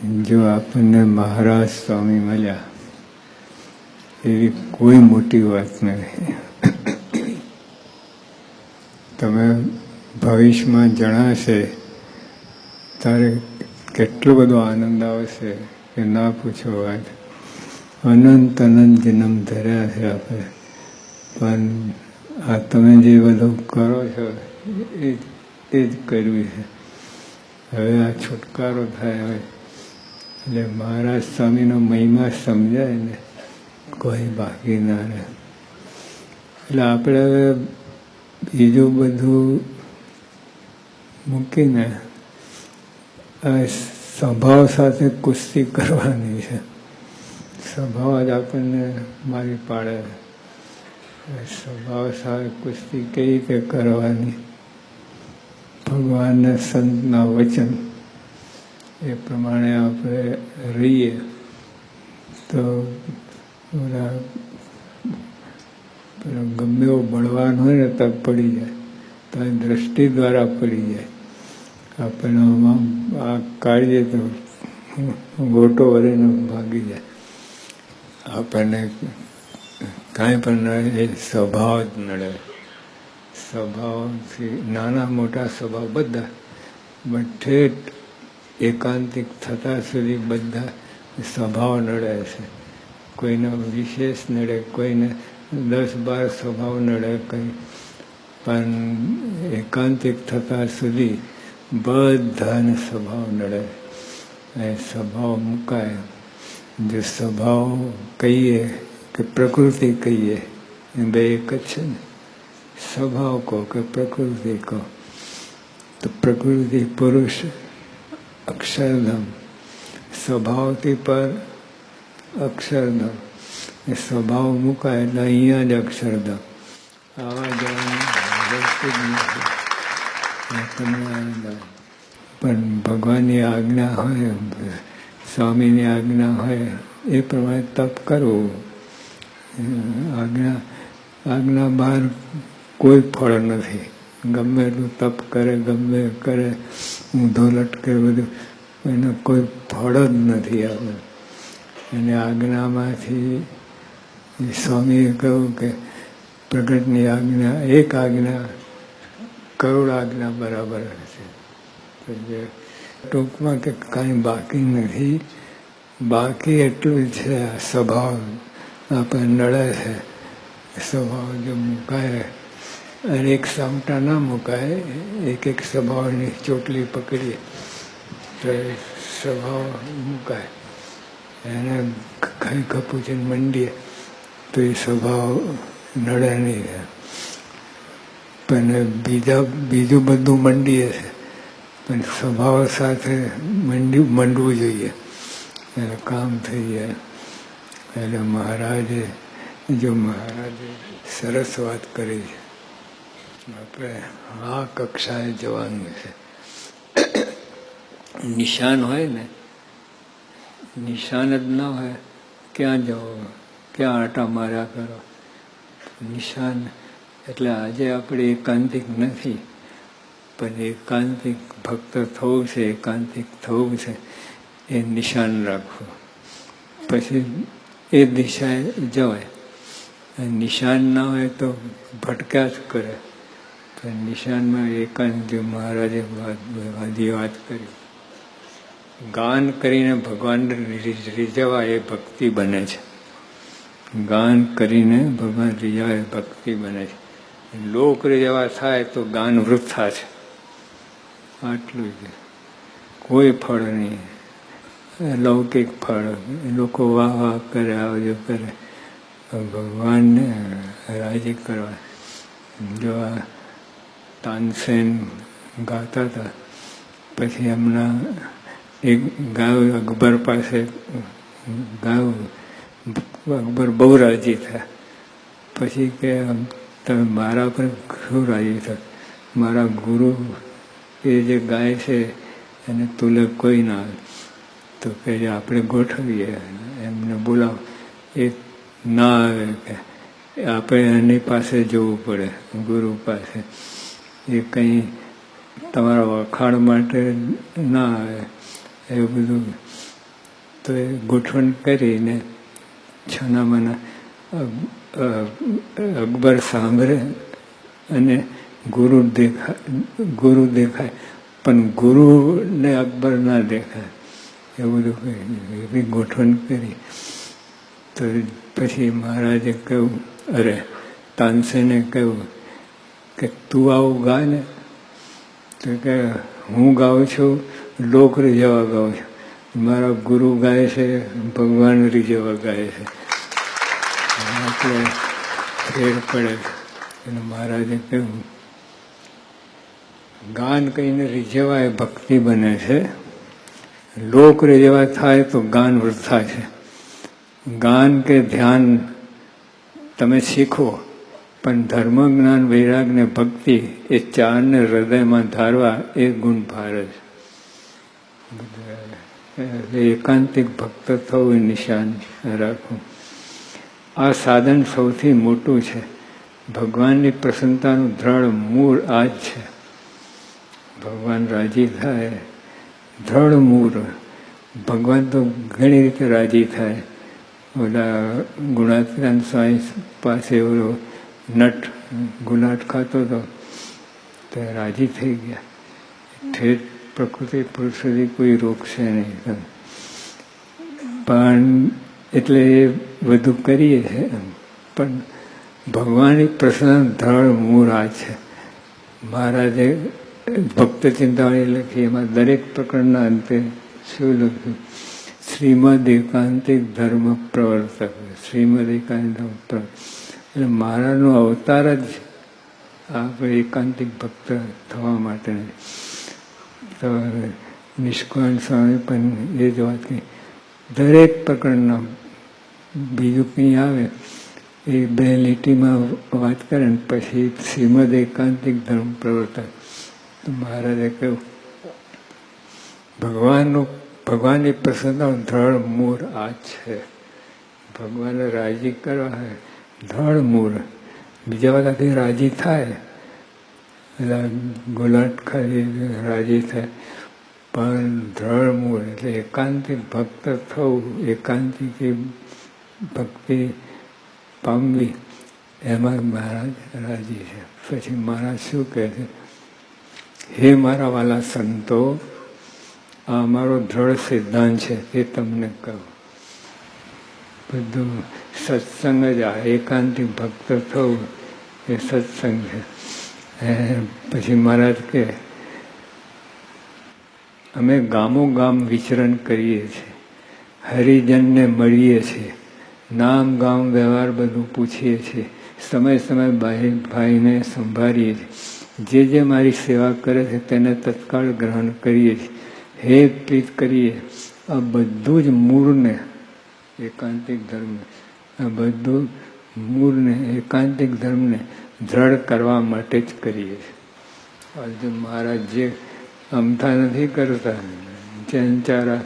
જો આપણને મહારાજ સ્વામી મળ્યા એવી કોઈ મોટી વાત નથી. તમે ભવિષ્યમાં જણાશે ત્યારે કેટલો બધો આનંદ આવશે કે ના પૂછો વાત. અનંત અનંત જન્મ ધર્યા છે આપણે, પણ આ તમે જે બધું કરો છો એ જ કર્યું છે. હવે આ છુટકારો થાય હવે એટલે મહારાજ સ્વામીનો મહિમા સમજાય ને કોઈ બાકી ના રહે. એટલે આપણે હવે બીજું બધું મૂકીને સ્વભાવ સાથે કુસ્તી કરવાની છે. સ્વભાવ જ આપણને મારી પાડે. સ્વભાવ સાથે કુસ્તી કઈ રીતે કરવાની? ભગવાનના સંતના વચન એ પ્રમાણે આપણે રહીએ તો ગમે એવો બળવાન હોય ને તબ પડી જાય, તો દ્રષ્ટિ દ્વારા પડી જાય. આપણે આ કાઢીએ તો ગોટો વળીને ભાગી જાય. આપણને કાંઈ પણ એ સ્વભાવ જ નડે. સ્વભાવથી નાના મોટા સ્વભાવ બધા ઠેઠ એકાંતિક થતા સુધી બધા સ્વભાવ નડે છે. કોઈને વિશેષ નડે, કોઈને 10-12 સ્વભાવ નડે કંઈ, પણ એકાંતિક થતા સુધી બધાને સ્વભાવ નડે. એ સ્વભાવ મુકાય. જો સ્વભાવ કહીએ કે પ્રકૃતિ કહીએ એ બે એક જ છે ને. સ્વભાવ કહો કે પ્રકૃતિ કહો, તો પ્રકૃતિ પુરુષ અક્ષરધામ, સ્વભાવથી પર અક્ષરધામ. એ સ્વભાવ મુકાય એટલે અહીંયા જ અક્ષરધામ. આવા જવાની જરૂર જ નથી. પણ ભગવાનની આજ્ઞા હોય, સ્વામીની આજ્ઞા હોય એ પ્રમાણે તપ કરવું. આજ્ઞા બહાર કોઈ ફળ નથી. ગમે એટલું તપ કરે, ગમે કરે, ઊંધો લટકે, બધું એને કોઈ ફળ જ નથી આવે. અને આજ્ઞામાંથી સ્વામીએ કહ્યું કે પ્રગટની આજ્ઞા એક આજ્ઞા કરોડ આજ્ઞા બરાબર છે. ટૂંકમાં કે કાંઈ બાકી નથી. બાકી એટલું છે આ સ્વભાવ આપણે નડે છે. સ્વભાવ જો મુકાય અને એક સામટા ના મુકાય, એક સ્વભાવની ચોટલી પકડીએ તો સ્વભાવ મુકાય. એને ખાઈ ખપુચીને મંડીએ તો એ સ્વભાવ નડે નહીં. પણ બીજું બધું મંડીએ છે, પણ સ્વભાવ સાથે મંડવું જોઈએ એટલે કામ થઈ જાય. એટલે મહારાજે સરસ વાત કરી છે. આપણે આ કક્ષાએ જવાનું છે. નિશાન હોય ને, નિશાન જ ના હોય ક્યાં જવું, ક્યાં આટા માર્યા કરો. નિશાન એટલે આજે આપણે એકાંતિક નથી, પણ એકાંતિક ભક્ત થવું છે, એકાંતિક થવું છે એ નિશાન રાખવું. પછી એ દિશાએ જવાય. નિશાન ના હોય તો ભટક્યા જ કરે. તો નિશાનમાં એકાંત મહારાજે વાત કરી. ગાન કરીને ભગવાનને રીઝવવા એ ભક્તિ બને છે. ગાન કરીને ભગવાન રીઝવવા એ ભક્તિ બને છે. લોક રીઝવવા થાય તો ગાન વૃથા છે. આટલું જ, કોઈ ફળ નહીં. લૌકિક ફળ લોકો વાહ વાહ કરે, આવજો કરે. ભગવાનને રાજી કરવા. જો આ તાનસેન ગાતા હતા, પછી એમના એક ગાયું અકબર પાસે ગાયું. અકબર બહુ રાજી થયા. પછી કે તમે મારા પર શું રાજી થયા? મારા ગુરુ એ જે ગાય છે એને તુલે કોઈ ના આવે. તો કે આપણે ગોઠવીએ, એમને બોલાવો. એ ના આવે કે આપણે એની પાસે જવું પડે, ગુરુ પાસે. એ કંઈ તમારા વખાણ માટે ના આવે. એવું બધું તો એ ગોઠવણ કરીને છાનામાના અકબર સાંભળે અને ગુરુ દેખાય, પણ ગુરુને અકબર ના દેખાય. એવું બધું એવી ગોઠવણ કરી. તો પછી મહારાજે કહ્યું, અરે તાનસેને કહ્યું કે તું આવું ગાય ને. તો કે હું ગાઉં છું, લોક રીઝવવા ગાઉં છું. મારા ગુરુ ગાય છે, ભગવાન રીઝવવા ગાય છે. એટલે ફેર પડે. અને મહારાજે કહ્યું, ગાન કહીને રીઝવાય ભક્તિ બને છે, લોક રીઝવા થાય તો ગાન વૃથા છે. ગાન કે ધ્યાન તમે શીખો, પણ ધર્મ, જ્ઞાન, વૈરાગ ને ભક્તિ એ ચારને હૃદયમાં ધારવા એ ગુણ ભાર છે. એકાંતિક ભક્ત થવું એ નિશાન રાખવું. આ સાધન સૌથી મોટું છે. ભગવાનની પ્રસન્નતાનું દ્રઢ મૂળ આ જ છે. ભગવાન રાજી થાય, દ્રઢ મૂળ. ભગવાન તો ઘણી રીતે રાજી થાય. ઓલા ગુણાતીતાન સ્વામી પાસે ઓલો નટ ગુલાટ ખાતો હતો તો રાજી થઈ ગયા. ઠેઠ પ્રકૃતિ પુરુષ સુધી કોઈ રોકશે નહીં. પણ એટલે એ બધું કરીએ છીએ, પણ ભગવાનની પ્રસન્ન ધળ મૂળ આ છે. મહારાજે ભક્ત ચિંતામણી લખી, એમાં દરેક પ્રકરણના અંતે શું લખ્યું? શ્રીમદ એકાંતિક ધર્મ પ્રવર્તક. શ્રીમદ એકાંતિક ધર્મ પ્રવર્તક એટલે મહારાજનો અવતાર જ આપણે એકાંતિક ભક્ત થવા માટે. તો નિષ્કાળ સ્વામી પણ એ જ વાત કહી, દરેક પ્રકરણના બીજું કંઈ આવે એ 2 લીટીમાં વાત કરે ને પછી શ્રીમદ એકાંતિક ધર્મ પ્રવર્તક. તો મહારાજે કહ્યું, ભગવાનની પ્રસન્નતાનું દ્રઢ મૂળ આ છે. ભગવાનને રાજી કરવા હોય દ્રઢ મૂળ. બીજા બધાથી રાજી થાય, એટલે ગુલાટ ખાલી રાજી થાય, પણ દ્રઢ મૂળ એટલે એકાંતિક ભક્ત થવું, એકાંતિક ભક્તિ પામવી, એમાં મહારાજ રાજી છે. પછી મહારાજ શું કહે છે? હે મારા વાલા સંતો, આ અમારો દ્રઢ સિદ્ધાંત છે, એ તમને કહું. બધું સત્સંગ જ આ એકાંતિક ભક્ત થવું એ સત્સંગ છે. પછી મહારાજ કે અમે ગામો ગામ વિચરણ કરીએ છીએ, હરિજનને મળીએ છીએ, નામ ગામ વ્યવહાર બધું પૂછીએ છીએ, સમય સમય ભાઈને સંભાળીએ છીએ, જે મારી સેવા કરે છે તેને તત્કાળ ગ્રહણ કરીએ છીએ, હેત પ્રીત કરીએ. આ બધું જ મૂળને એકાંતિક ધર્મ, આ બધું મૂળને એકાંતિક ધર્મને દ્રઢ કરવા માટે જ કરીએ છીએ. અર્જુન મહારાજ જે અમથા નથી કરતા, ચંચારા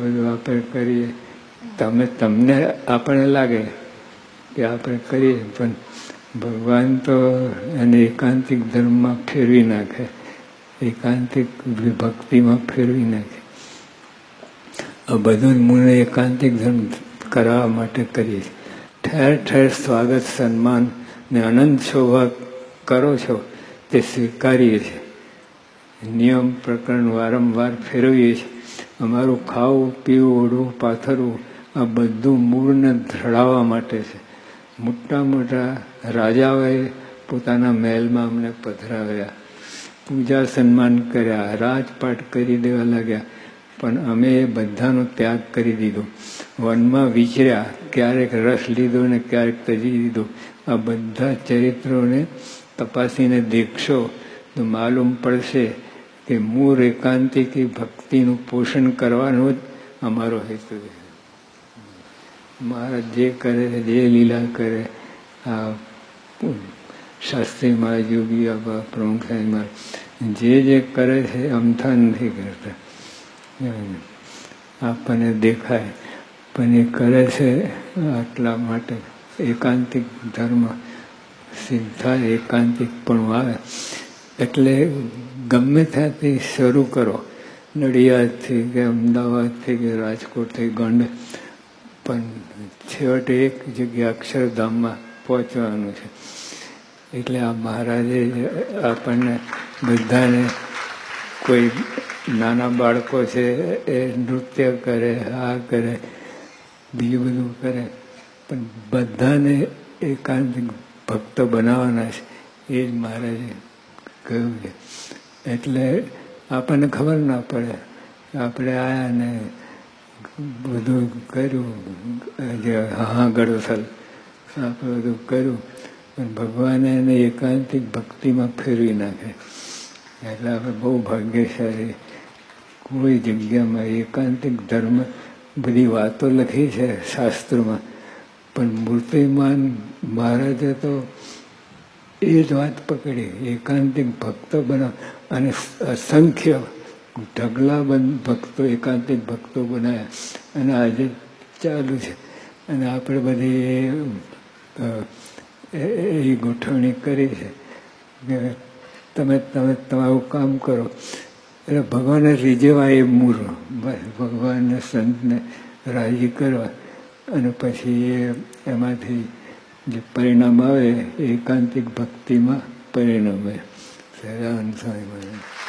બધું આપણે કરીએ. તમને આપણને લાગે કે આપણે કરીએ, પણ ભગવાન તો એને એકાંતિક ધર્મમાં ફેરવી નાખે, એકાંતિક ભક્તિમાં ફેરવી નાખે. આ બધું જ મૂળને એકાંતિક ધર્મ કરાવવા માટે કરીએ છીએ. ઠેર ઠેર સ્વાગત સન્માન ને અનંત શોભા કરો છો તે સ્વીકારીએ છીએ. નિયમ પ્રકરણ વારંવાર ફેરવીએ છીએ. અમારું ખાવું પીવું ઓઢવું પાથરવું આ બધું મૂળને ધડાવવા માટે છે. મોટા મોટા રાજાઓએ પોતાના મહેલમાં અમને પધરાવ્યા, પૂજા સન્માન કર્યા, રાજપાટ કરી દેવા લાગ્યા, પણ અમે એ બધાનો ત્યાગ કરી દીધો. વનમાં વિચર્યા, ક્યારેક રસ લીધો ને ક્યારેક તજી દીધો. આ બધા ચરિત્રોને તપાસીને દેખશો તો માલુમ પડશે કે મૂળ એકાંતિકી ભક્તિનું પોષણ કરવાનો જ અમારો હેતુ છે. મહારાજ જે કરે છે, જે લીલા કરે, આ શાસ્ત્રી મહારાજ, યોગી બાબા, પ્રમુખ સાહેબ મહારાજ જે કરે છે અમથા નથી કરતા. આપણને દેખાય પણ એ કરે છે આટલા માટે. એકાંતિક ધર્મ સિદ્ધા એકાંતિક પણ આવે એટલે ગમે ત્યાંથી શરૂ કરો, નડિયાદથી કે અમદાવાદથી કે રાજકોટથી ગંડ, પણ છેવટે એક જગ્યા અક્ષરધામમાં પહોંચવાનું છે. એટલે આ મહારાજે આપણને બધાને, કોઈ નાના બાળકો છે એ નૃત્ય કરે, આ કરે, બીજું બધું કરે, પણ બધાને એકાંતિક ભક્ત બનાવવાના છે, એ જ મહારાજે કહ્યું છે. એટલે આપણને ખબર ના પડે, આપણે આયા ને બધું કર્યું, જે હાહાગડથલ આપણે બધું કર્યું, પણ ભગવાને એને એકાંતિક ભક્તિમાં ફેરવી નાખે. એટલે આપણે બહુ ભાગ્યશાળી. કોઈ જગ્યામાં એકાંતિક ધર્મ, બધી વાતો લખી છે શાસ્ત્રોમાં, પણ મૂર્તિમાન મહારાજે તો એ જ વાત પકડી, એકાંતિક ભક્તો બનાવ, અને અસંખ્ય ઢગલાબંધ ભક્તો, એકાંતિક ભક્તો બનાવ્યા, અને આજે ચાલુ છે. અને આપણે બધી એ ગોઠવણી કરી છે કે તમે તમારું કામ કરો. એટલે ભગવાનને રીઝવવા એ મૂળ, ભગવાનને સંતને રાજી કરવા, અને પછી એમાંથી જે પરિણામ આવે એ એકાંતિક ભક્તિમાં પરિણમે. સહજાનંદ સ્વામી મહારાજ.